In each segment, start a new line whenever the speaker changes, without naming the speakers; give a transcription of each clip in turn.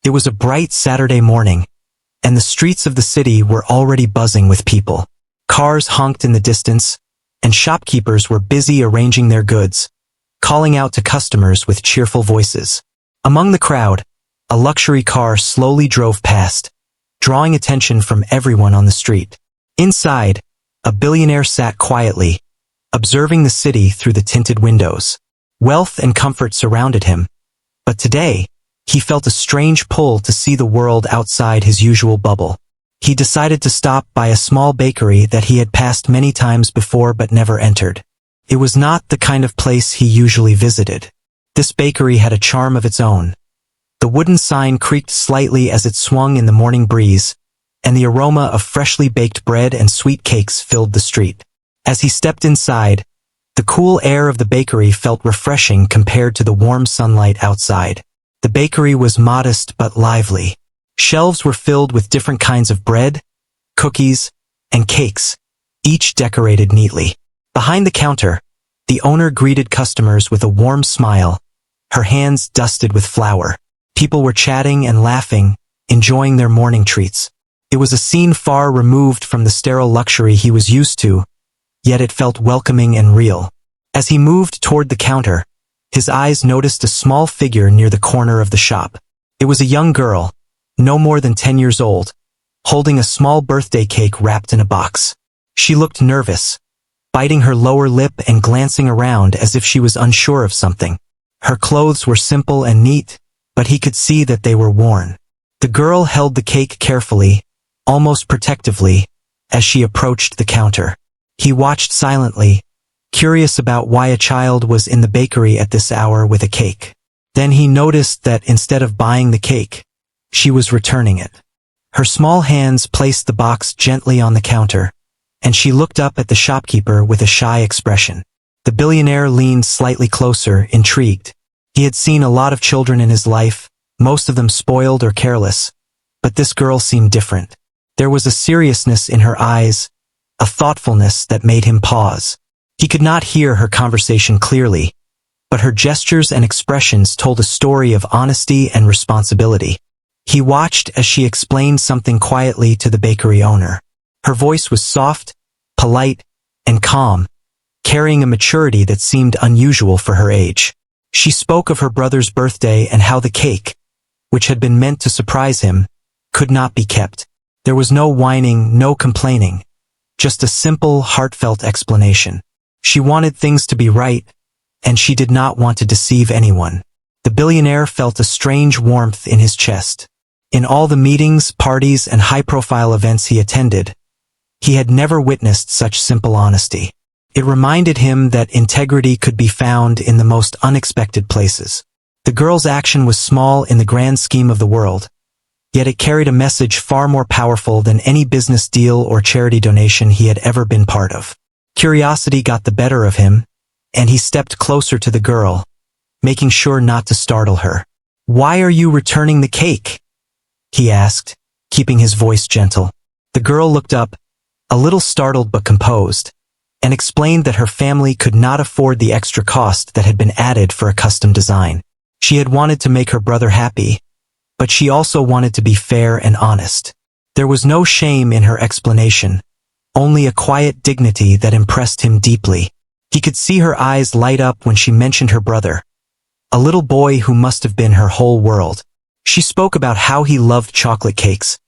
It was a bright Saturday morning, and the streets of the city were already buzzing with people. Cars honked in the distance, and shopkeepers were busy arranging their goods, calling out to customers with cheerful voices. Among the crowd, a luxury car slowly drove past, drawing attention from everyone on the street. Inside, a billionaire sat quietly, observing the city through the tinted windows. Wealth and comfort surrounded him, but today, he felt a strange pull to see the world outside his usual bubble. He decided to stop by a small bakery that he had passed many times before but never entered. It was not the kind of place he usually visited. This bakery had a charm of its own. The wooden sign creaked slightly as it swung in the morning breeze, and the aroma of freshly baked bread and sweet cakes filled the street. As he stepped inside, the cool air of the bakery felt refreshing compared to the warm sunlight outside. The bakery was modest but lively. Shelves were filled with different kinds of bread, cookies, and cakes, each decorated neatly. Behind the counter, the owner greeted customers with a warm smile, her hands dusted with flour. People were chatting and laughing, enjoying their morning treats. It was a scene far removed from the sterile luxury he was used to, yet it felt welcoming and real. As he moved toward the counter, his eyes noticed a small figure near the corner of the shop. It was a young girl, no more than 10 years old, holding a small birthday cake wrapped in a box. She looked nervous, biting her lower lip and glancing around as if she was unsure of something. Her clothes were simple and neat, but he could see that they were worn. The girl held the cake carefully, almost protectively, as she approached the counter. He watched silently, curious about why a child was in the bakery at this hour with a cake. Then he noticed that instead of buying the cake, she was returning it. Her small hands placed the box gently on the counter, and she looked up at the shopkeeper with a shy expression. The billionaire leaned slightly closer, intrigued. He had seen a lot of children in his life, most of them spoiled or careless, but this girl seemed different. There was a seriousness in her eyes, a thoughtfulness that made him pause. He could not hear her conversation clearly, but her gestures and expressions told a story of honesty and responsibility. He watched as she explained something quietly to the bakery owner. Her voice was soft, polite, and calm, carrying a maturity that seemed unusual for her age. She spoke of her brother's birthday and how the cake, which had been meant to surprise him, could not be kept. There was no whining, no complaining, just a simple, heartfelt explanation. She wanted things to be right, and she did not want to deceive anyone. The billionaire felt a strange warmth in his chest. In all the meetings, parties, and high-profile events he attended, he had never witnessed such simple honesty. It reminded him that integrity could be found in the most unexpected places. The girl's action was small in the grand scheme of the world, yet it carried a message far more powerful than any business deal or charity donation he had ever been part of. Curiosity got the better of him, and he stepped closer to the girl, making sure not to startle her. "Why are you returning the cake?" he asked, keeping his voice gentle. The girl looked up, a little startled but composed, and explained that her family could not afford the extra cost that had been added for a custom design. She had wanted to make her brother happy, but she also wanted to be fair and honest. There was no shame in her explanation, only a quiet dignity that impressed him deeply. He could see her eyes light up when she mentioned her brother, a little boy who must have been her whole world. She spoke about how he loved chocolate cakes,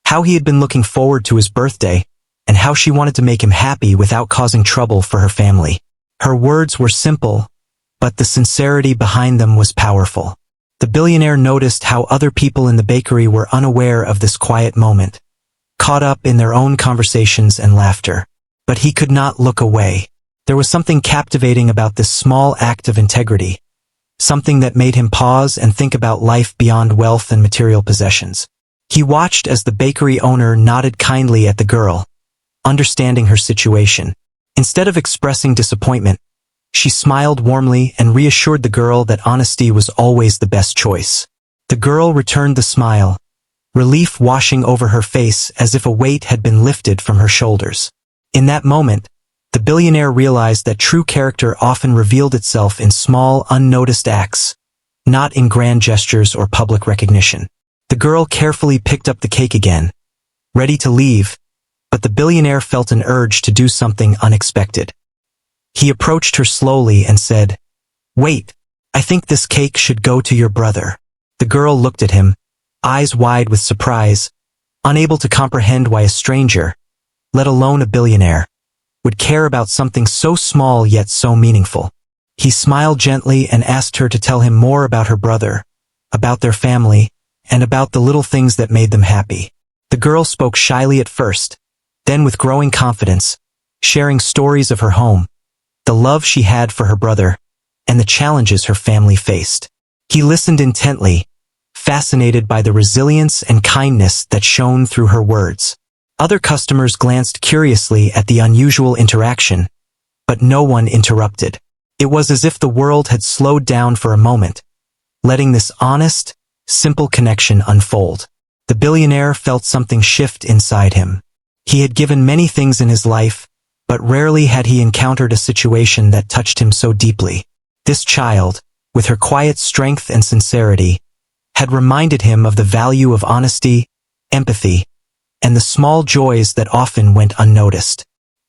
how he had been looking forward to his birthday, and how she wanted to make him happy without causing trouble for her family. Her words were simple, but the sincerity behind them was powerful. The billionaire noticed how other people in the bakery were unaware of this quiet moment, caught up in their own conversations and laughter. But he could not look away. There was something captivating about this small act of integrity, something that made him pause and think about life beyond wealth and material possessions. He watched as the bakery owner nodded kindly at the girl, understanding her situation. Instead of expressing disappointment, she smiled warmly and reassured the girl that honesty was always the best choice. The girl returned the smile, relief washing over her face as if a weight had been lifted from her shoulders. In that moment, the billionaire realized that true character often revealed itself in small, unnoticed acts, not in grand gestures or public recognition. The girl carefully picked up the cake again, ready to leave, but the billionaire felt an urge to do something unexpected. He approached her slowly and said, "Wait, I think this cake should go to your brother." The girl looked at him, eyes wide with surprise, unable to comprehend why a stranger, let alone a billionaire, would care about something so small yet so meaningful. He smiled gently and asked her to tell him more about her brother, about their family, and about the little things that made them happy. The girl spoke shyly at first, then with growing confidence, sharing stories of her home, the love she had for her brother, and the challenges her family faced. He listened intently, fascinated by the resilience and kindness that shone through her words. Other customers glanced curiously at the unusual interaction, but no one interrupted. It was as if the world had slowed down for a moment, letting this honest, simple connection unfold. The billionaire felt something shift inside him. He had given many things in his life, but rarely had he encountered a situation that touched him so deeply. This child, with her quiet strength and sincerity, had reminded him of the value of honesty, empathy, and the small joys that often went unnoticed.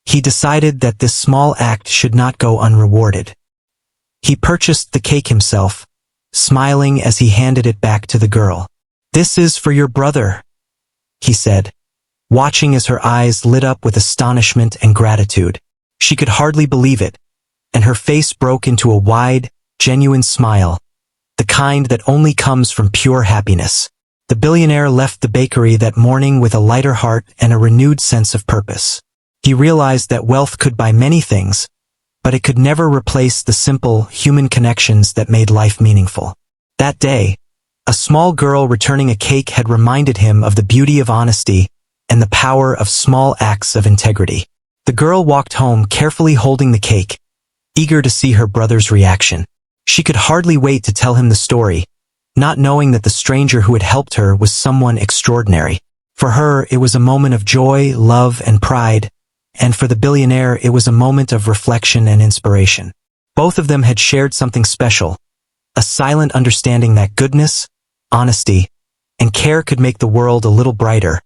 He decided that this small act should not go unrewarded. He purchased the cake himself, smiling as he handed it back to the girl. "This is for your brother," he said, watching as her eyes lit up with astonishment and gratitude. She could hardly believe it, and her face broke into a wide, genuine smile, the kind that only comes from pure happiness. The billionaire left the bakery that morning with a lighter heart and a renewed sense of purpose. He realized that wealth could buy many things, but it could never replace the simple, human connections that made life meaningful. That day, a small girl returning a cake had reminded him of the beauty of honesty and the power of small acts of integrity. The girl walked home carefully holding the cake, eager to see her brother's reaction. She could hardly wait to tell him the story, not knowing that the stranger who had helped her was someone extraordinary. For her, it was a moment of joy, love, and pride, and for the billionaire, it was a moment of reflection and inspiration. Both of them had shared something special, a silent understanding that goodness, honesty, and care could make the world a little brighter,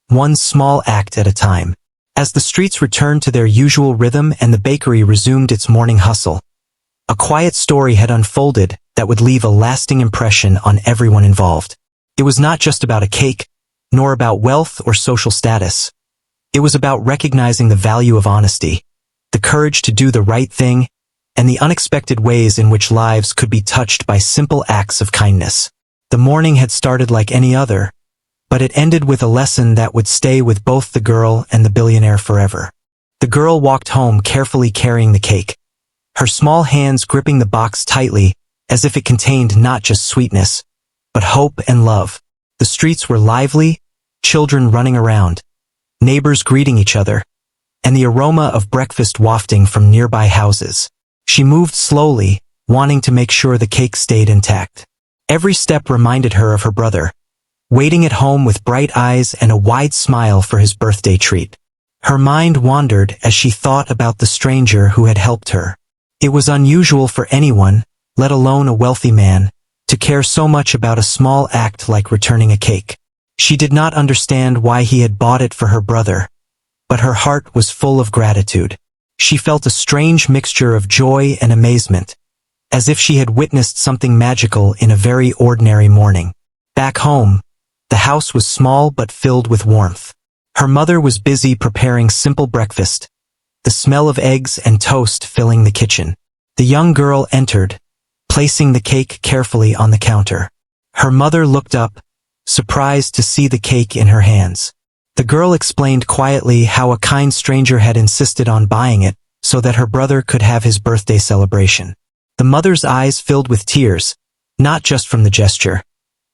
one small act at a time. As the streets returned to their usual rhythm and the bakery resumed its morning hustle, a quiet story had unfolded that would leave a lasting impression on everyone involved. It was not just about a cake, nor about wealth or social status. It was about recognizing the value of honesty, the courage to do the right thing, and the unexpected ways in which lives could be touched by simple acts of kindness. The morning had started like any other, but it ended with a lesson that would stay with both the girl and the billionaire forever. The girl walked home carefully carrying the cake, her small hands gripping the box tightly as if it contained not just sweetness, but hope and love. The streets were lively, children running around, neighbors greeting each other, and the aroma of breakfast wafting from nearby houses. She moved slowly, wanting to make sure the cake stayed intact. Every step reminded her of her brother, waiting at home with bright eyes and a wide smile for his birthday treat. Her mind wandered as she thought about the stranger who had helped her. It was unusual for anyone, let alone a wealthy man, to care so much about a small act like returning a cake. She did not understand why he had bought it for her brother, but her heart was full of gratitude. She felt a strange mixture of joy and amazement, as if she had witnessed something magical in a very ordinary morning. Back home, the house was small but filled with warmth. Her mother was busy preparing simple breakfast, the smell of eggs and toast filling the kitchen. The young girl entered, placing the cake carefully on the counter. Her mother looked up, surprised to see the cake in her hands. The girl explained quietly how a kind stranger had insisted on buying it so that her brother could have his birthday celebration. The mother's eyes filled with tears, not just from the gesture,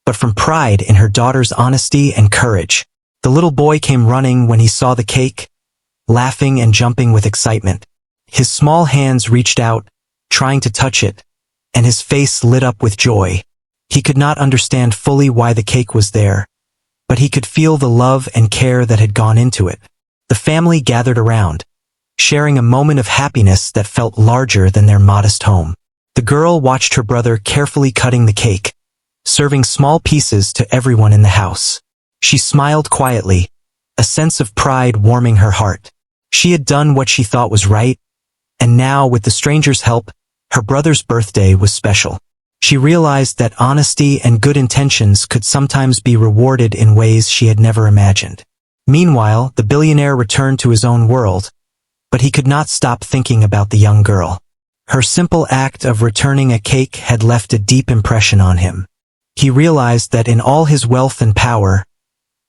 but from pride in her daughter's honesty and courage. The little boy came running when he saw the cake, laughing and jumping with excitement. His small hands reached out, trying to touch it, and his face lit up with joy. He could not understand fully why the cake was there, but he could feel the love and care that had gone into it. The family gathered around, sharing a moment of happiness that felt larger than their modest home. The girl watched her brother carefully cutting the cake, serving small pieces to everyone in the house. She smiled quietly, a sense of pride warming her heart. She had done what she thought was right, and now, with the stranger's help, her brother's birthday was special. She realized that honesty and good intentions could sometimes be rewarded in ways she had never imagined. Meanwhile, the billionaire returned to his own world, but he could not stop thinking about the young girl. Her simple act of returning a cake had left a deep impression on him. He realized that in all his wealth and power,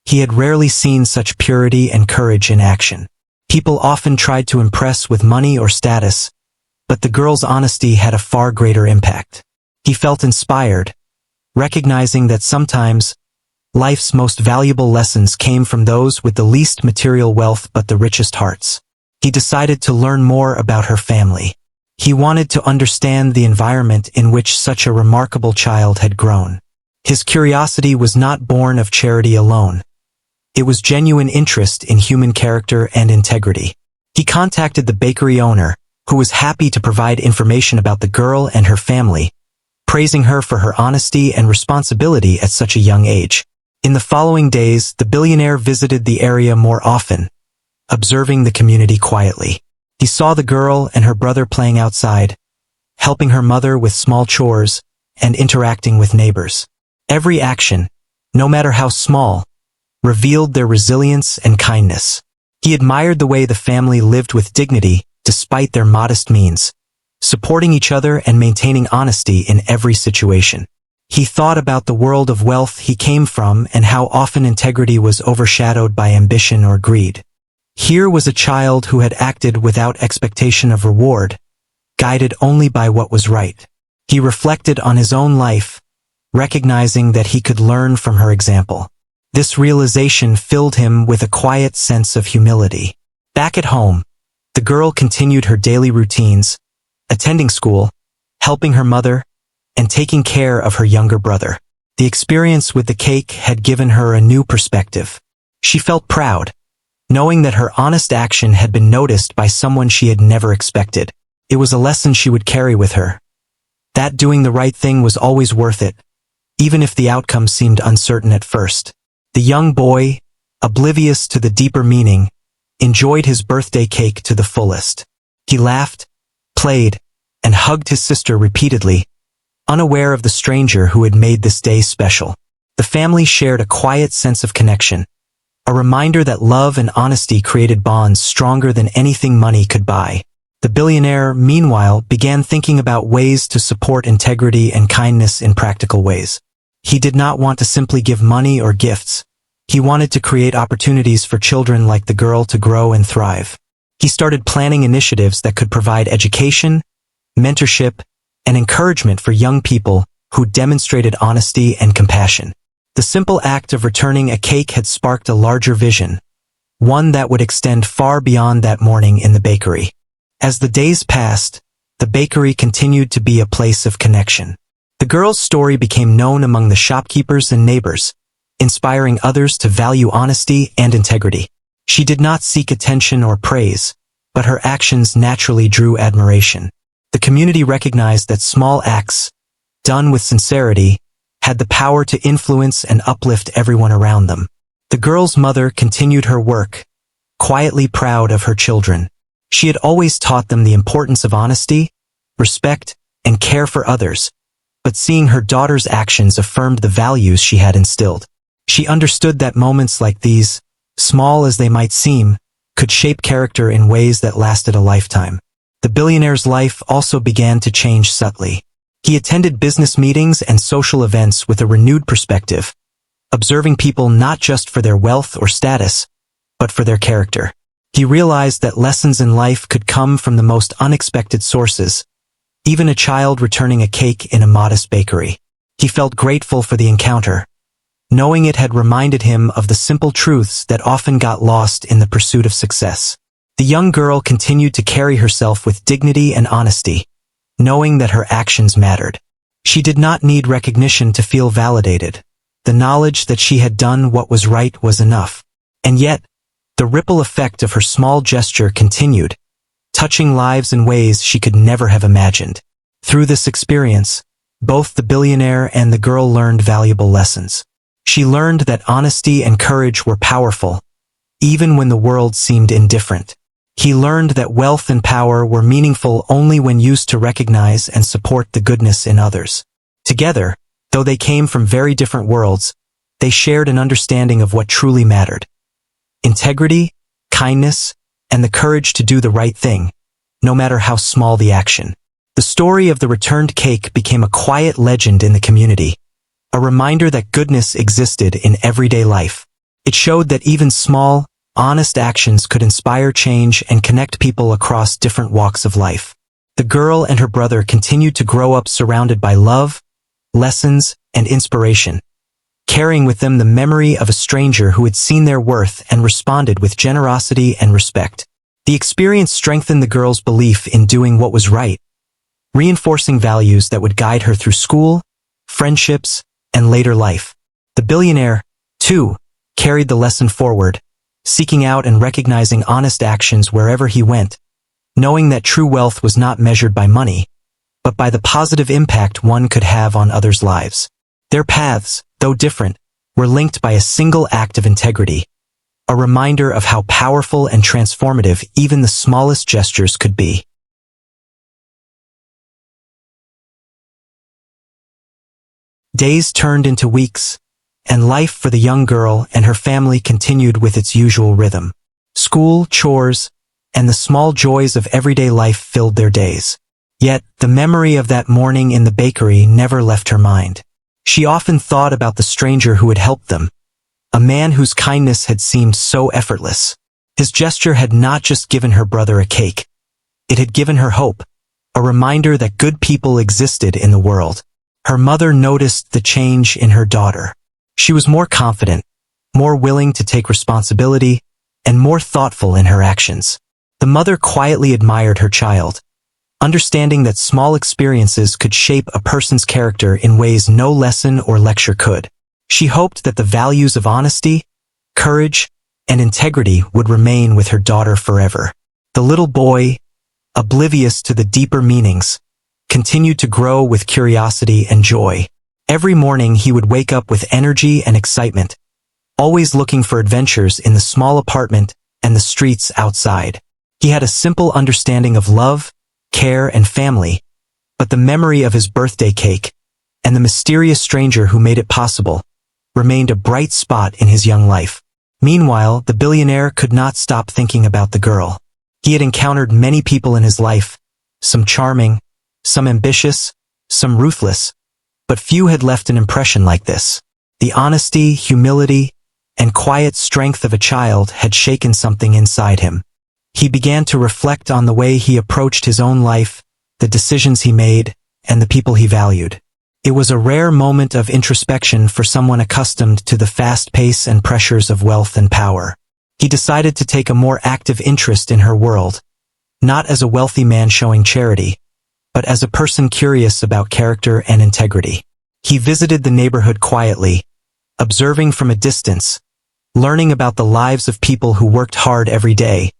he had rarely seen such purity and courage in action. People often tried to impress with money or status, but the girl's honesty had a far greater impact. He felt inspired, recognizing that sometimes life's most valuable lessons came from those with the least material wealth but the richest hearts. He decided to learn more about her family. He wanted to understand the environment in which such a remarkable child had grown. His curiosity was not born of charity alone. It was genuine interest in human character and integrity. He contacted the bakery owner, who was happy to provide information about the girl and her family, praising her for her honesty and responsibility at such a young age. In the following days, the billionaire visited the area more often, observing the community quietly. He saw the girl and her brother playing outside, helping her mother with small chores, and interacting with neighbors. Every action, no matter how small, revealed their resilience and kindness. He admired the way the family lived with dignity despite their modest means, supporting each other and maintaining honesty in every situation. He thought about the world of wealth he came from and how often integrity was overshadowed by ambition or greed. Here was a child who had acted without expectation of reward, guided only by what was right. He reflected on his own life, recognizing that he could learn from her example. This realization filled him with a quiet sense of humility. Back at home, the girl continued her daily routines, attending school, helping her mother, and taking care of her younger brother. The experience with the cake had given her a new perspective. She felt proud, knowing that her honest action had been noticed by someone she had never expected. It was a lesson she would carry with her, that doing the right thing was always worth it, even if the outcome seemed uncertain at first. The young boy, oblivious to the deeper meaning, enjoyed his birthday cake to the fullest. He laughed, played, and hugged his sister repeatedly, unaware of the stranger who had made this day special. The family shared a quiet sense of connection, a reminder that love and honesty created bonds stronger than anything money could buy. The billionaire, meanwhile, began thinking about ways to support integrity and kindness in practical ways. He did not want to simply give money or gifts. He wanted to create opportunities for children like the girl to grow and thrive. He started planning initiatives that could provide education, mentorship, and encouragement for young people who demonstrated honesty and compassion. The simple act of returning a cake had sparked a larger vision, one that would extend far beyond that morning in the bakery. As the days passed, the bakery continued to be a place of connection. The girl's story became known among the shopkeepers and neighbors, inspiring others to value honesty and integrity. She did not seek attention or praise, but her actions naturally drew admiration. The community recognized that small acts, done with sincerity, had the power to influence and uplift everyone around them. The girl's mother continued her work, quietly proud of her children. She had always taught them the importance of honesty, respect, and care for others, but seeing her daughter's actions affirmed the values she had instilled. She understood that moments like these, small as they might seem, could shape character in ways that lasted a lifetime. The billionaire's life also began to change subtly. He attended business meetings and social events with a renewed perspective, observing people not just for their wealth or status, but for their character. He realized that lessons in life could come from the most unexpected sources, even a child returning a cake in a modest bakery. He felt grateful for the encounter, knowing it had reminded him of the simple truths that often got lost in the pursuit of success. The young girl continued to carry herself with dignity and honesty, knowing that her actions mattered. She did not need recognition to feel validated. The knowledge that she had done what was right was enough. And yet, the ripple effect of her small gesture continued, touching lives in ways she could never have imagined. Through this experience, Both the billionaire and the girl learned valuable lessons. She learned that honesty and courage were powerful, even when the world seemed indifferent. He learned that wealth and power were meaningful only when used to recognize and support the goodness in others. Together, though they came from very different worlds, they shared an understanding of what truly mattered: integrity, kindness, and the courage to do the right thing, no matter how small the action. The story of the returned cake became a quiet legend in the community, a reminder that goodness existed in everyday life. It showed that even small, honest actions could inspire change and connect people across different walks of life. The girl and her brother continued to grow up surrounded by love, lessons, and inspiration, carrying with them the memory of a stranger who had seen their worth and responded with generosity and respect. The experience strengthened the girl's belief in doing what was right, reinforcing values that would guide her through school, friendships, and later life. The billionaire, too, carried the lesson forward, seeking out and recognizing honest actions wherever he went, knowing that true wealth was not measured by money, but by the positive impact one could have on others' lives. Their paths, though different, were linked by a single act of integrity, a reminder of how powerful and transformative even the smallest gestures could be. Days turned into weeks, and life for the young girl and her family continued with its usual rhythm. School, chores, and the small joys of everyday life filled their days. Yet, the memory of that morning in the bakery never left her mind. She often thought about the stranger who had helped them, a man whose kindness had seemed so effortless. His gesture had not just given her brother a cake. It had given her hope, a reminder that good people existed in the world. Her mother noticed the change in her daughter. She was more confident, more willing to take responsibility, and more thoughtful in her actions. The mother quietly admired her child, understanding that small experiences could shape a person's character in ways no lesson or lecture could. She hoped that the values of honesty, courage, and integrity would remain with her daughter forever. The little boy, oblivious to the deeper meanings, continued to grow with curiosity and joy. Every morning he would wake up with energy and excitement, always looking for adventures in the small apartment and the streets outside. He had a simple understanding of love, care, and family, but the memory of his birthday cake and the mysterious stranger who made it possible remained a bright spot in his young life. Meanwhile, the billionaire could not stop thinking about the girl. He had encountered many people in his life, some charming, some ambitious, some ruthless, but few had left an impression like this. The honesty, humility, and quiet strength of a child had shaken something inside him. He began to reflect on the way he approached his own life, the decisions he made, and the people he valued. It was a rare moment of introspection for someone accustomed to the fast pace and pressures of wealth and power. He decided to take a more active interest in her world, not as a wealthy man showing charity, but as a person curious about character and integrity. He visited the neighborhood quietly, observing from a distance, learning about the lives of people who worked hard every day,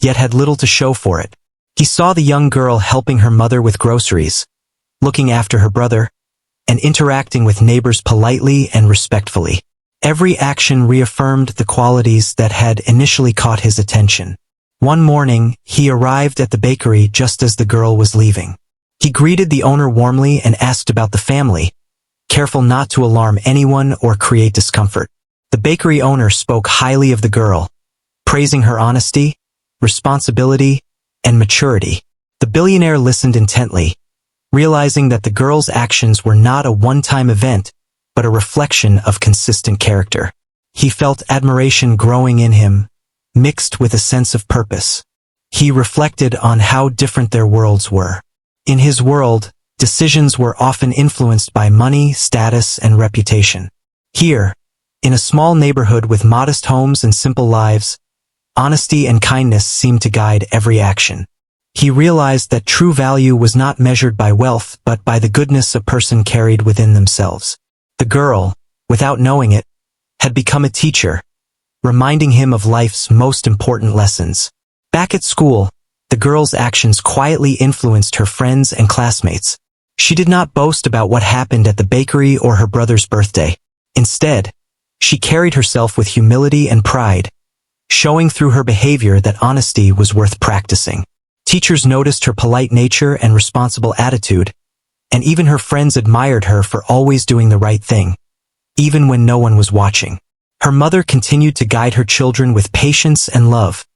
yet had little to show for it. He saw the young girl helping her mother with groceries, looking after her brother, and interacting with neighbors politely and respectfully. Every action reaffirmed the qualities that had initially caught his attention. One morning, he arrived at the bakery just as the girl was leaving. He greeted the owner warmly and asked about the family, careful not to alarm anyone or create discomfort. The bakery owner spoke highly of the girl, praising her honesty, responsibility, and maturity. The billionaire listened intently, realizing that the girl's actions were not a one-time event, but a reflection of consistent character. He felt admiration growing in him, mixed with a sense of purpose. He reflected on how different their worlds were. In his world, decisions were often influenced by money, status, and reputation. Here, in a small neighborhood with modest homes and simple lives, honesty and kindness seemed to guide every action. He realized that true value was not measured by wealth but by the goodness a person carried within themselves. The girl, without knowing it, had become a teacher, reminding him of life's most important lessons. Back at school, the girl's actions quietly influenced her friends and classmates. She did not boast about what happened at the bakery or her brother's birthday. Instead, she carried herself with humility and pride, showing through her behavior that honesty was worth practicing. Teachers noticed her polite nature and responsible attitude, and even her friends admired her for always doing the right thing, even when no one was watching. Her mother continued to guide her children with patience and love,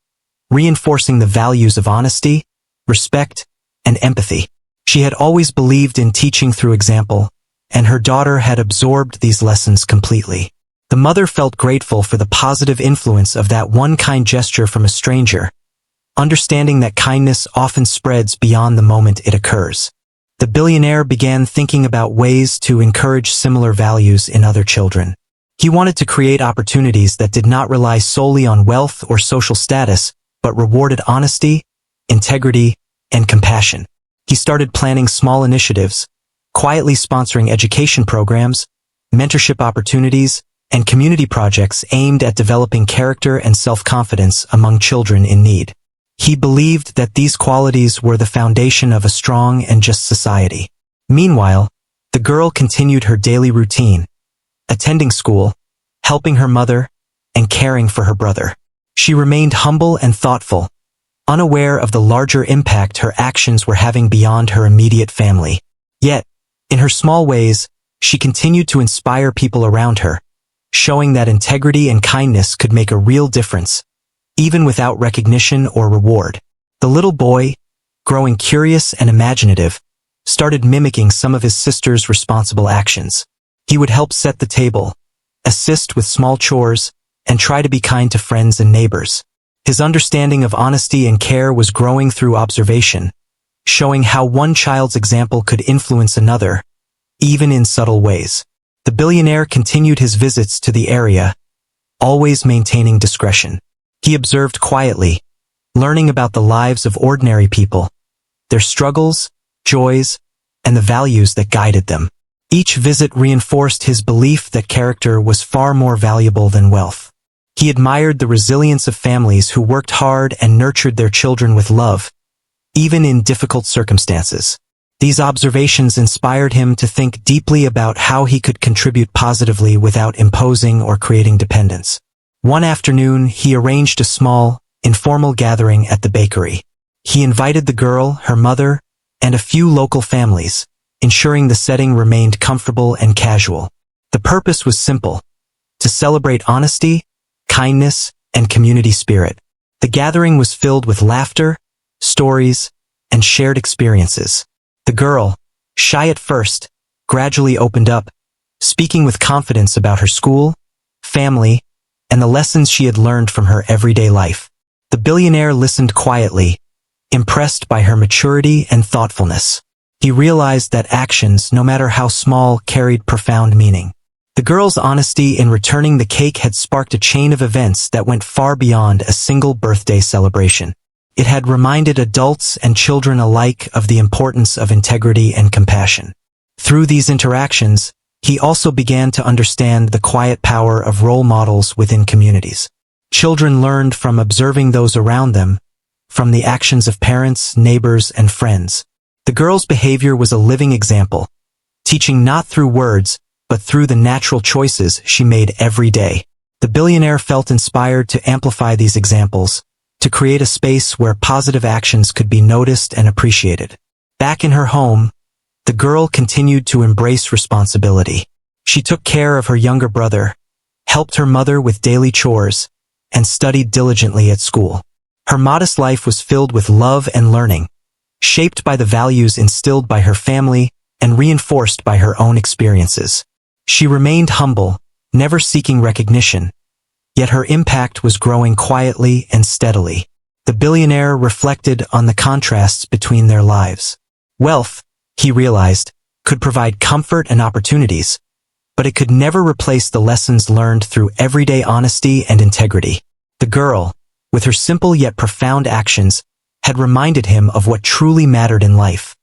reinforcing the values of honesty, respect, and empathy. She had always believed in teaching through example, and her daughter had absorbed these lessons completely. The mother felt grateful for the positive influence of that one kind gesture from a stranger, understanding that kindness often spreads beyond the moment it occurs. The billionaire began thinking about ways to encourage similar values in other children. He wanted to create opportunities that did not rely solely on wealth or social status, but rewarded honesty, integrity, and compassion. He started planning small initiatives, quietly sponsoring education programs, mentorship opportunities, and community projects aimed at developing character and self-confidence among children in need. He believed that these qualities were the foundation of a strong and just society. Meanwhile, the girl continued her daily routine, attending school, helping her mother, and caring for her brother. She remained humble and thoughtful, unaware of the larger impact her actions were having beyond her immediate family. Yet, in her small ways, she continued to inspire people around her, showing that integrity and kindness could make a real difference, even without recognition or reward. The little boy, growing curious and imaginative, started mimicking some of his sister's responsible actions. He would help set the table, assist with small chores, and try to be kind to friends and neighbors. His understanding of honesty and care was growing through observation, showing how one child's example could influence another, even in subtle ways. The billionaire continued his visits to the area, always maintaining discretion. He observed quietly, learning about the lives of ordinary people, their struggles, joys, and the values that guided them. Each visit reinforced his belief that character was far more valuable than wealth. He admired the resilience of families who worked hard and nurtured their children with love, even in difficult circumstances. These observations inspired him to think deeply about how he could contribute positively without imposing or creating dependence. One afternoon, he arranged a small, informal gathering at the bakery. He invited the girl, her mother, and a few local families, ensuring the setting remained comfortable and casual. The purpose was simple: to celebrate honesty, kindness, and community spirit. The gathering was filled with laughter, stories, and shared experiences. The girl, shy at first, gradually opened up, speaking with confidence about her school, family, and the lessons she had learned from her everyday life. The billionaire listened quietly, impressed by her maturity and thoughtfulness. He realized that actions, no matter how small, carried profound meaning. The girl's honesty in returning the cake had sparked a chain of events that went far beyond a single birthday celebration. It had reminded adults and children alike of the importance of integrity and compassion. Through these interactions, he also began to understand the quiet power of role models within communities. Children learned from observing those around them, from the actions of parents, neighbors, and friends. The girl's behavior was a living example, teaching not through words, but through the natural choices she made every day. The billionaire felt inspired to amplify these examples, to create a space where positive actions could be noticed and appreciated. Back in her home, the girl continued to embrace responsibility. She took care of her younger brother, helped her mother with daily chores, and studied diligently at school. Her modest life was filled with love and learning, shaped by the values instilled by her family and reinforced by her own experiences. She remained humble, never seeking recognition, yet her impact was growing quietly and steadily. The billionaire reflected on the contrasts between their lives. Wealth, he realized, could provide comfort and opportunities, but it could never replace the lessons learned through everyday honesty and integrity. The girl, with her simple yet profound actions, had reminded him of what truly mattered in life: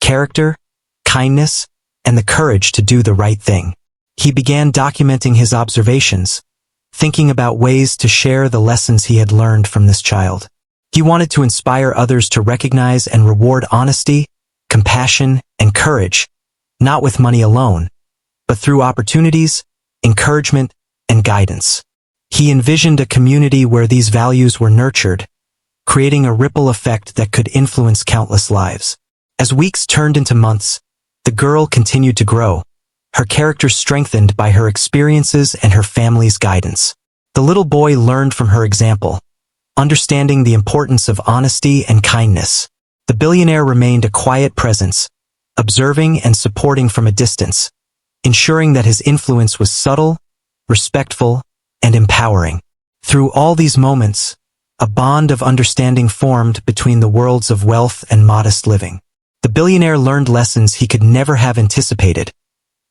character, kindness, and the courage to do the right thing. He began documenting his observations, thinking about ways to share the lessons he had learned from this child. He wanted to inspire others to recognize and reward honesty, compassion, and courage, not with money alone, but through opportunities, encouragement, and guidance. He envisioned a community where these values were nurtured, creating a ripple effect that could influence countless lives. As weeks turned into months, the girl continued to grow, her character strengthened by her experiences and her family's guidance. The little boy learned from her example, understanding the importance of honesty and kindness. The billionaire remained a quiet presence, observing and supporting from a distance, ensuring that his influence was subtle, respectful, and empowering. Through all these moments, a bond of understanding formed between the worlds of wealth and modest living. The billionaire learned lessons he could never have anticipated,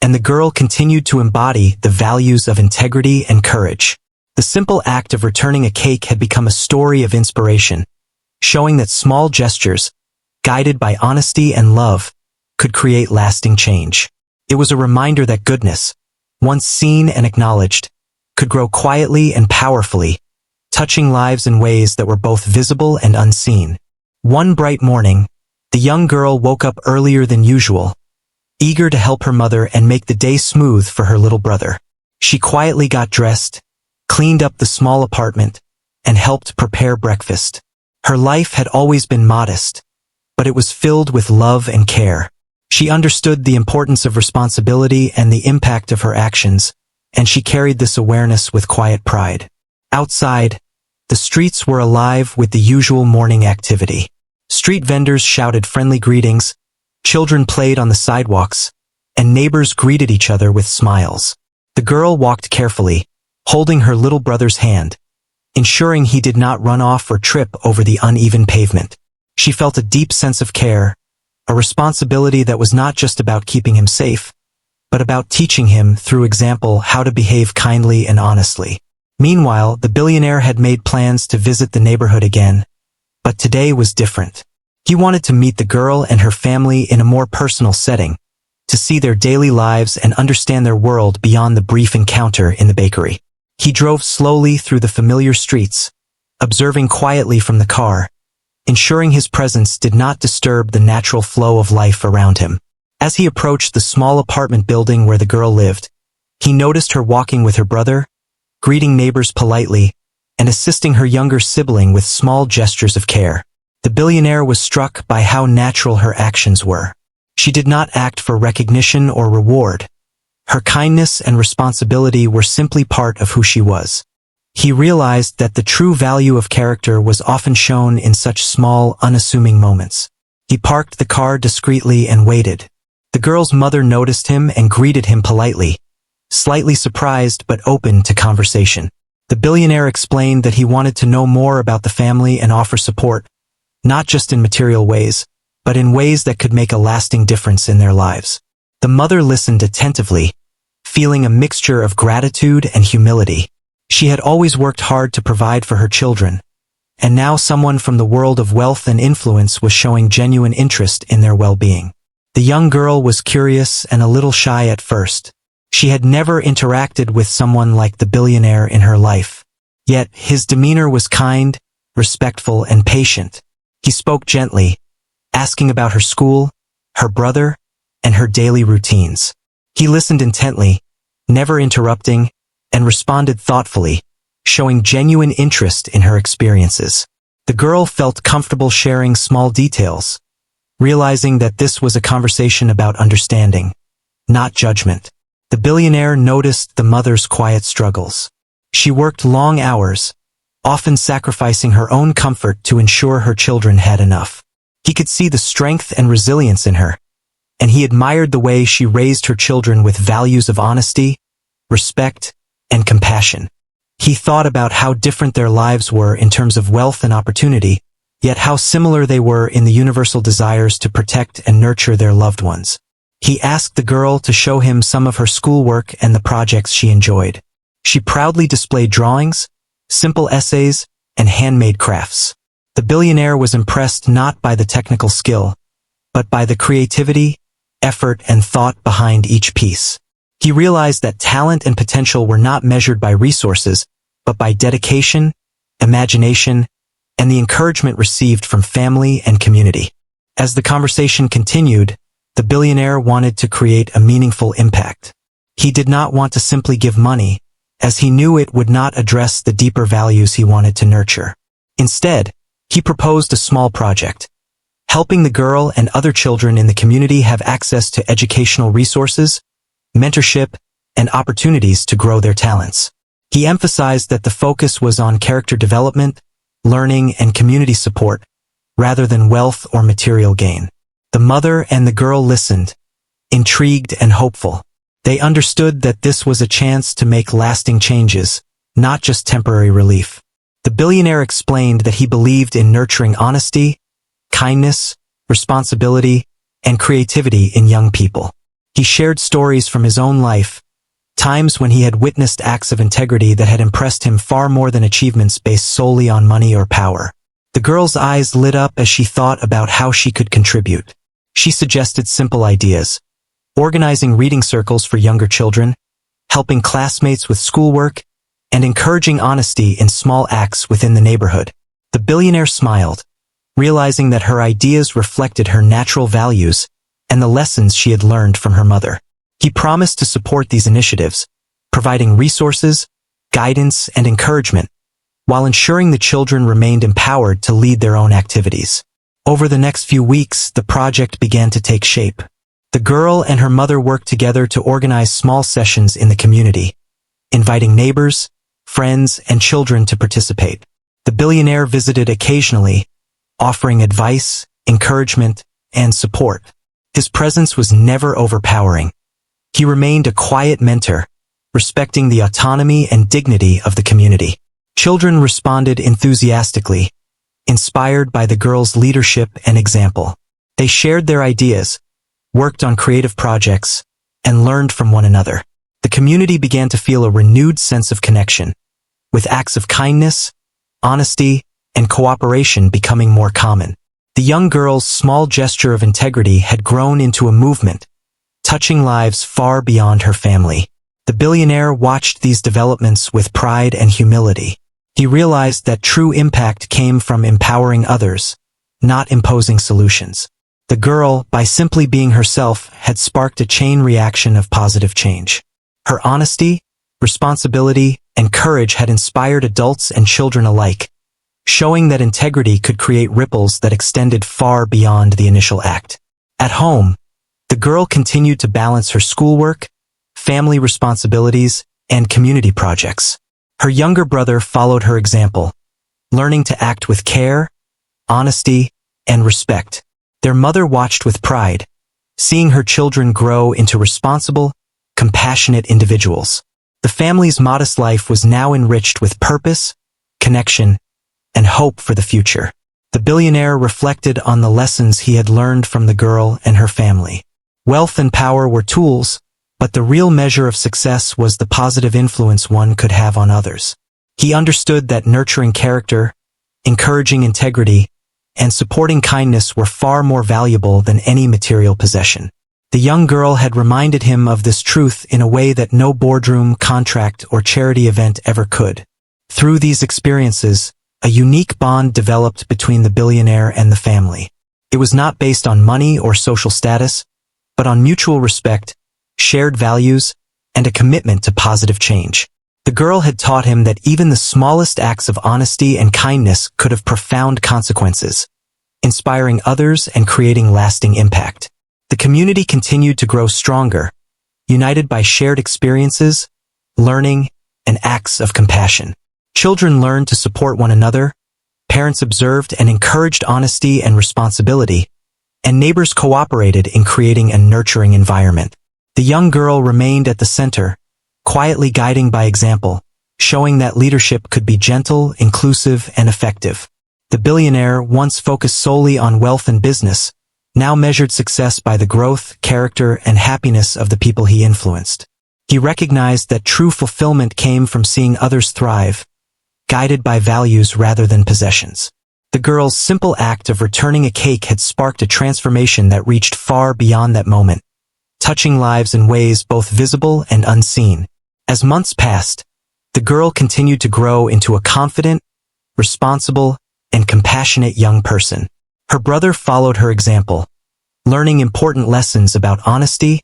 and the girl continued to embody the values of integrity and courage. The simple act of returning a cake had become a story of inspiration, showing that small gestures, guided by honesty and love, could create lasting change. It was a reminder that goodness, once seen and acknowledged, could grow quietly and powerfully, touching lives in ways that were both visible and unseen. One bright morning, the young girl woke up earlier than usual, eager to help her mother and make the day smooth for her little brother. She quietly got dressed, cleaned up the small apartment, and helped prepare breakfast. Her life had always been modest, but it was filled with love and care. She understood the importance of responsibility and the impact of her actions, and she carried this awareness with quiet pride. Outside, the streets were alive with the usual morning activity. Street vendors shouted friendly greetings, children played on the sidewalks, and neighbors greeted each other with smiles. The girl walked carefully, holding her little brother's hand, ensuring he did not run off or trip over the uneven pavement. She felt a deep sense of care, a responsibility that was not just about keeping him safe, but about teaching him through example how to behave kindly and honestly. Meanwhile, the billionaire had made plans to visit the neighborhood again, but today was different. He wanted to meet the girl and her family in a more personal setting, to see their daily lives and understand their world beyond the brief encounter in the bakery. He drove slowly through the familiar streets, observing quietly from the car, ensuring his presence did not disturb the natural flow of life around him. As he approached the small apartment building where the girl lived, he noticed her walking with her brother, greeting neighbors politely, and assisting her younger sibling with small gestures of care. The billionaire was struck by how natural her actions were. She did not act for recognition or reward. Her kindness and responsibility were simply part of who she was. He realized that the true value of character was often shown in such small, unassuming moments. He parked the car discreetly and waited. The girl's mother noticed him and greeted him politely, slightly surprised but open to conversation. The billionaire explained that he wanted to know more about the family and offer support, not just in material ways, but in ways that could make a lasting difference in their lives. The mother listened attentively, feeling a mixture of gratitude and humility. She had always worked hard to provide for her children, and now someone from the world of wealth and influence was showing genuine interest in their well-being. The young girl was curious and a little shy at first. She had never interacted with someone like the billionaire in her life. Yet his demeanor was kind, respectful, and patient. He spoke gently, asking about her school, her brother, and her daily routines. He listened intently, never interrupting, and responded thoughtfully, showing genuine interest in her experiences. The girl felt comfortable sharing small details, realizing that this was a conversation about understanding, not judgment. The billionaire noticed the mother's quiet struggles. She worked long hours, often sacrificing her own comfort to ensure her children had enough. He could see the strength and resilience in her, and he admired the way she raised her children with values of honesty, respect, and compassion. He thought about how different their lives were in terms of wealth and opportunity, yet how similar they were in the universal desires to protect and nurture their loved ones. He asked the girl to show him some of her schoolwork and the projects she enjoyed. She proudly displayed drawings, simple essays, and handmade crafts. The billionaire was impressed not by the technical skill, but by the creativity, effort, and thought behind each piece. He realized that talent and potential were not measured by resources, but by dedication, imagination, and the encouragement received from family and community. As the conversation continued, the billionaire wanted to create a meaningful impact. He did not want to simply give money, as he knew it would not address the deeper values he wanted to nurture. Instead, he proposed a small project, helping the girl and other children in the community have access to educational resources, mentorship, and opportunities to grow their talents. He emphasized that the focus was on character development, learning, and community support, rather than wealth or material gain. The mother and the girl listened, intrigued and hopeful. They understood that this was a chance to make lasting changes, not just temporary relief. The billionaire explained that he believed in nurturing honesty, kindness, responsibility, and creativity in young people. He shared stories from his own life, times when he had witnessed acts of integrity that had impressed him far more than achievements based solely on money or power. The girl's eyes lit up as she thought about how she could contribute. She suggested simple ideas, organizing reading circles for younger children, helping classmates with schoolwork, and encouraging honesty in small acts within the neighborhood. The billionaire smiled, realizing that her ideas reflected her natural values and the lessons she had learned from her mother. He promised to support these initiatives, providing resources, guidance, and encouragement, while ensuring the children remained empowered to lead their own activities. Over the next few weeks, the project began to take shape. The girl and her mother worked together to organize small sessions in the community, inviting neighbors, friends, and children to participate. The billionaire visited occasionally, offering advice, encouragement, and support. His presence was never overpowering. He remained a quiet mentor, respecting the autonomy and dignity of the community. Children responded enthusiastically, inspired by the girl's leadership and example. They shared their ideas, worked on creative projects, and learned from one another. The community began to feel a renewed sense of connection, with acts of kindness, honesty, and cooperation becoming more common. The young girl's small gesture of integrity had grown into a movement, touching lives far beyond her family. The billionaire watched these developments with pride and humility. He realized that true impact came from empowering others, not imposing solutions. The girl, by simply being herself, had sparked a chain reaction of positive change. Her honesty, responsibility, and courage had inspired adults and children alike, showing that integrity could create ripples that extended far beyond the initial act. At home, the girl continued to balance her schoolwork, family responsibilities, and community projects. Her younger brother followed her example, learning to act with care, honesty, and respect. Their mother watched with pride, seeing her children grow into responsible, compassionate individuals. The family's modest life was now enriched with purpose, connection, and hope for the future. The billionaire reflected on the lessons he had learned from the girl and her family. Wealth and power were tools, but the real measure of success was the positive influence one could have on others. He understood that nurturing character, encouraging integrity, and supporting kindness were far more valuable than any material possession. The young girl had reminded him of this truth in a way that no boardroom, contract, or charity event ever could. Through these experiences, a unique bond developed between the billionaire and the family. It was not based on money or social status, but on mutual respect, shared values, and a commitment to positive change. The girl had taught him that even the smallest acts of honesty and kindness could have profound consequences, inspiring others and creating lasting impact. The community continued to grow stronger, united by shared experiences, learning, and acts of compassion. Children learned to support one another, parents observed and encouraged honesty and responsibility, and neighbors cooperated in creating a nurturing environment. The young girl remained at the center, quietly guiding by example, showing that leadership could be gentle, inclusive, and effective. The billionaire, once focused solely on wealth and business, now measured success by the growth, character, and happiness of the people he influenced. He recognized that true fulfillment came from seeing others thrive, guided by values rather than possessions. The girl's simple act of returning a cake had sparked a transformation that reached far beyond that moment, touching lives in ways both visible and unseen. As months passed, the girl continued to grow into a confident, responsible, and compassionate young person. Her brother followed her example, learning important lessons about honesty,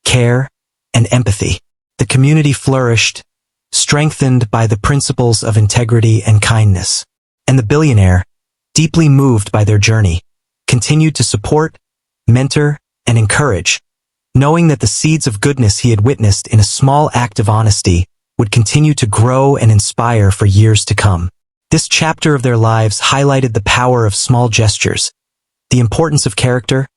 care, and empathy. The community flourished, strengthened by the principles of integrity and kindness. And the billionaire, deeply moved by their journey, continued to support, mentor, and encourage, knowing that the seeds of goodness he had witnessed in a small act of honesty would continue to grow and inspire for years to come. This chapter of their lives highlighted the power of small gestures, the importance of character,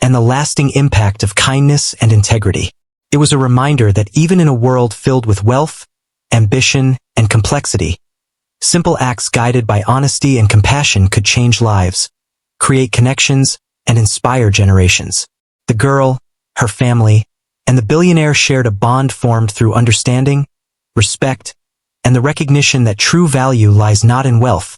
and the lasting impact of kindness and integrity. It was a reminder that even in a world filled with wealth, ambition, and complexity, simple acts guided by honesty and compassion could change lives, create connections, and inspire generations. The girl, her family, and the billionaire shared a bond formed through understanding, respect, and the recognition that true value lies not in wealth,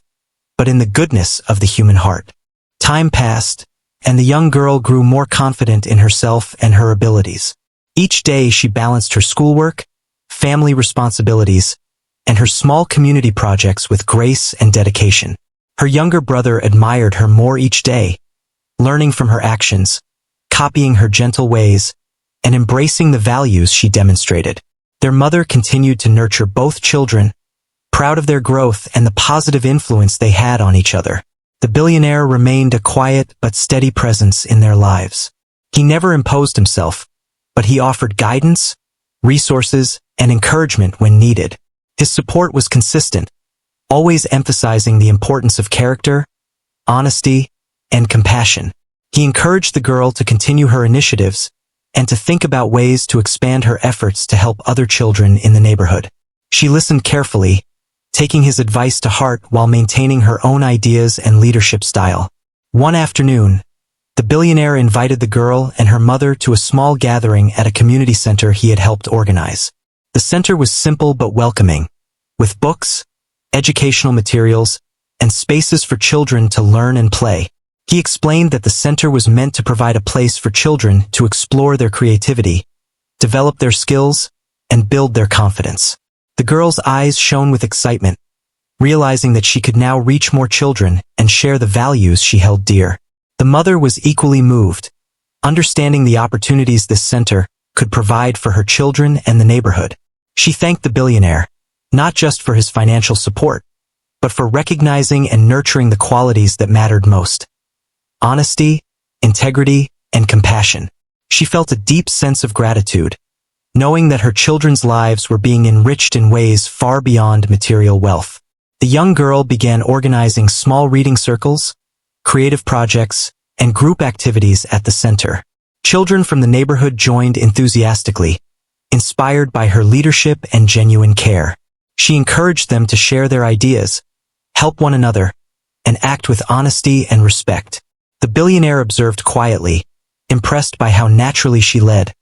but in the goodness of the human heart. Time passed, and the young girl grew more confident in herself and her abilities. Each day she balanced her schoolwork, family responsibilities, and her small community projects with grace and dedication. Her younger brother admired her more each day, learning from her actions, copying her gentle ways, and embracing the values she demonstrated. Their mother continued to nurture both children, proud of their growth and the positive influence they had on each other. The billionaire remained a quiet but steady presence in their lives. He never imposed himself, but he offered guidance, resources, and encouragement when needed. His support was consistent, always emphasizing the importance of character, honesty, and compassion. He encouraged the girl to continue her initiatives and to think about ways to expand her efforts to help other children in the neighborhood. She listened carefully, taking his advice to heart while maintaining her own ideas and leadership style. One afternoon, the billionaire invited the girl and her mother to a small gathering at a community center he had helped organize. The center was simple but welcoming, with books, educational materials, and spaces for children to learn and play. He explained that the center was meant to provide a place for children to explore their creativity, develop their skills, and build their confidence. The girl's eyes shone with excitement, realizing that she could now reach more children and share the values she held dear. The mother was equally moved, understanding the opportunities this center could provide for her children and the neighborhood. She thanked the billionaire, not just for his financial support, but for recognizing and nurturing the qualities that mattered most: honesty, integrity, and compassion. She felt a deep sense of gratitude, knowing that her children's lives were being enriched in ways far beyond material wealth. The young girl began organizing small reading circles, creative projects, and group activities at the center. Children from the neighborhood joined enthusiastically, inspired by her leadership and genuine care. She encouraged them to share their ideas, help one another, and act with honesty and respect. The billionaire observed quietly, impressed by how naturally she led,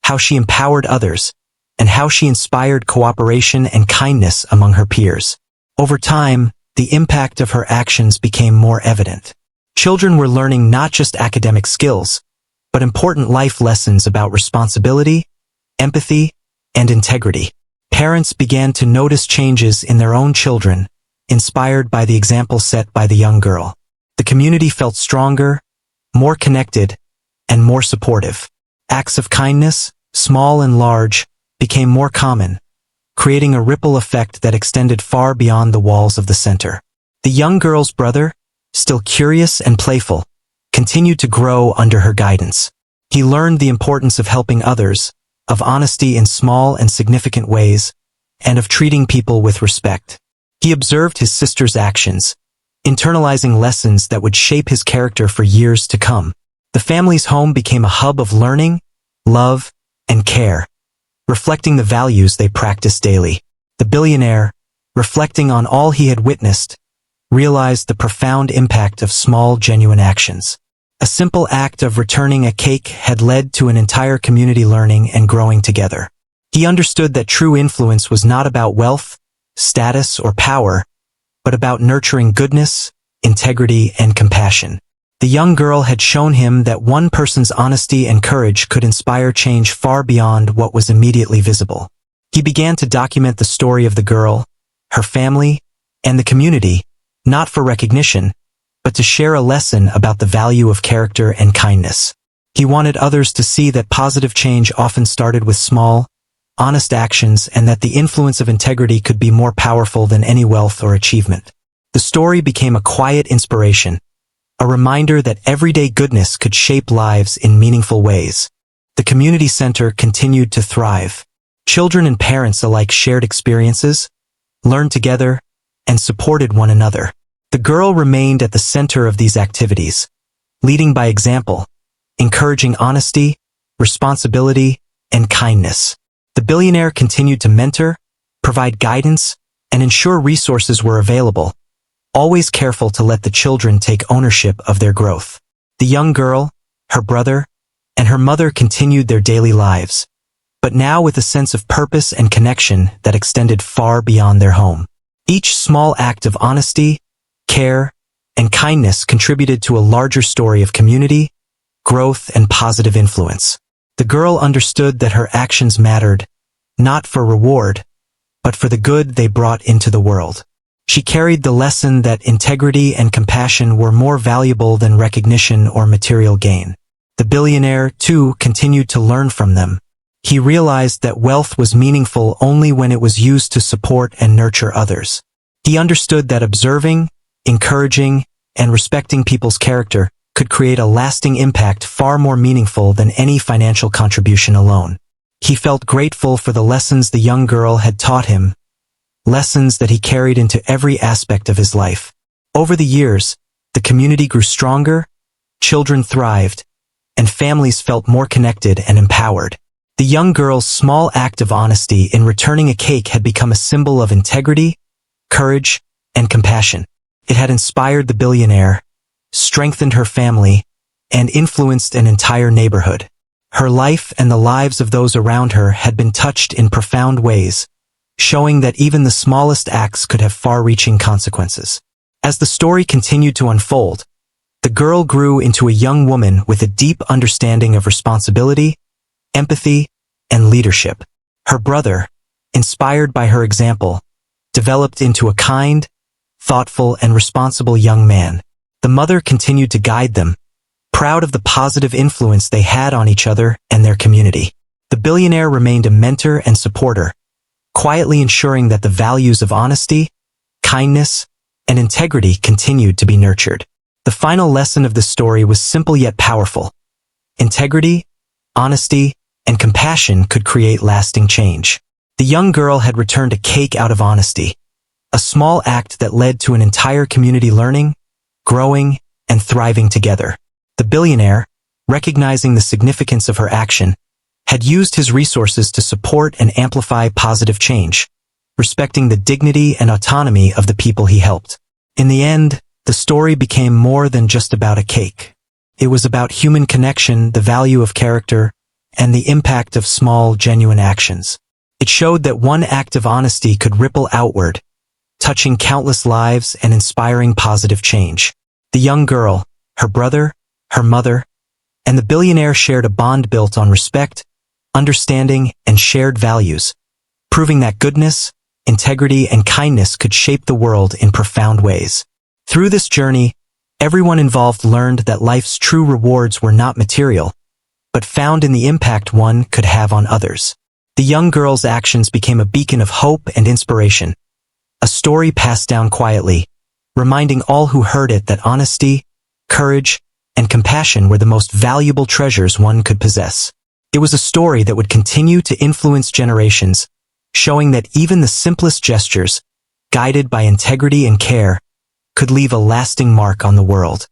how she empowered others, and how she inspired cooperation and kindness among her peers. Over time, the impact of her actions became more evident. Children were learning not just academic skills, but important life lessons about responsibility, empathy, and integrity. Parents began to notice changes in their own children, inspired by the example set by the young girl. The community felt stronger, more connected, and more supportive. Acts of kindness, small and large, became more common, creating a ripple effect that extended far beyond the walls of the center. The young girl's brother, still curious and playful, continued to grow under her guidance. He learned the importance of helping others, of honesty in small and significant ways, and of treating people with respect. He observed his sister's actions, internalizing lessons that would shape his character for years to come. The family's home became a hub of learning, love, and care, reflecting the values they practiced daily. The billionaire, reflecting on all he had witnessed, realized the profound impact of small, genuine actions. A simple act of returning a cake had led to an entire community learning and growing together. He understood that true influence was not about wealth, status, or power, but about nurturing goodness, integrity, and compassion. The young girl had shown him that one person's honesty and courage could inspire change far beyond what was immediately visible. He began to document the story of the girl, her family, and the community, not for recognition, but to share a lesson about the value of character and kindness. He wanted others to see that positive change often started with small, honest actions and that the influence of integrity could be more powerful than any wealth or achievement. The story became a quiet inspiration, a reminder that everyday goodness could shape lives in meaningful ways. The community center continued to thrive. Children and parents alike shared experiences, learned together, and supported one another. The girl remained at the center of these activities, leading by example, encouraging honesty, responsibility, and kindness. The billionaire continued to mentor, provide guidance, and ensure resources were available, always careful to let the children take ownership of their growth. The young girl, her brother, and her mother continued their daily lives, but now with a sense of purpose and connection that extended far beyond their home. Each small act of honesty, care, and kindness contributed to a larger story of community, growth, and positive influence. The girl understood that her actions mattered, not for reward, but for the good they brought into the world. She carried the lesson that integrity and compassion were more valuable than recognition or material gain. The billionaire, too, continued to learn from them. He realized that wealth was meaningful only when it was used to support and nurture others. He understood that observing, encouraging, and respecting people's character could create a lasting impact far more meaningful than any financial contribution alone. He felt grateful for the lessons the young girl had taught him, lessons that he carried into every aspect of his life. Over the years, the community grew stronger, children thrived, and families felt more connected and empowered. The young girl's small act of honesty in returning a cake had become a symbol of integrity, courage, and compassion. It had inspired the billionaire, strengthened her family, and influenced an entire neighborhood. Her life and the lives of those around her had been touched in profound ways, showing that even the smallest acts could have far-reaching consequences. As the story continued to unfold, the girl grew into a young woman with a deep understanding of responsibility, empathy, and leadership. Her brother, inspired by her example, developed into a kind, thoughtful, and responsible young man. The mother continued to guide them, proud of the positive influence they had on each other and their community. The billionaire remained a mentor and supporter, quietly ensuring that the values of honesty, kindness, and integrity continued to be nurtured. The final lesson of the story was simple yet powerful. Integrity, honesty, and compassion could create lasting change. The young girl had returned a cake out of honesty, a small act that led to an entire community learning, growing, and thriving together. The billionaire, recognizing the significance of her action, had used his resources to support and amplify positive change, respecting the dignity and autonomy of the people he helped. In the end, the story became more than just about a cake. It was about human connection, the value of character, and the impact of small, genuine actions. It showed that one act of honesty could ripple outward, touching countless lives and inspiring positive change. The young girl, her brother, her mother, and the billionaire shared a bond built on respect, understanding, and shared values, proving that goodness, integrity, and kindness could shape the world in profound ways. Through this journey, everyone involved learned that life's true rewards were not material, but found in the impact one could have on others. The young girl's actions became a beacon of hope and inspiration, a story passed down quietly, reminding all who heard it that honesty, courage, and compassion were the most valuable treasures one could possess. It was a story that would continue to influence generations, showing that even the simplest gestures, guided by integrity and care, could leave a lasting mark on the world.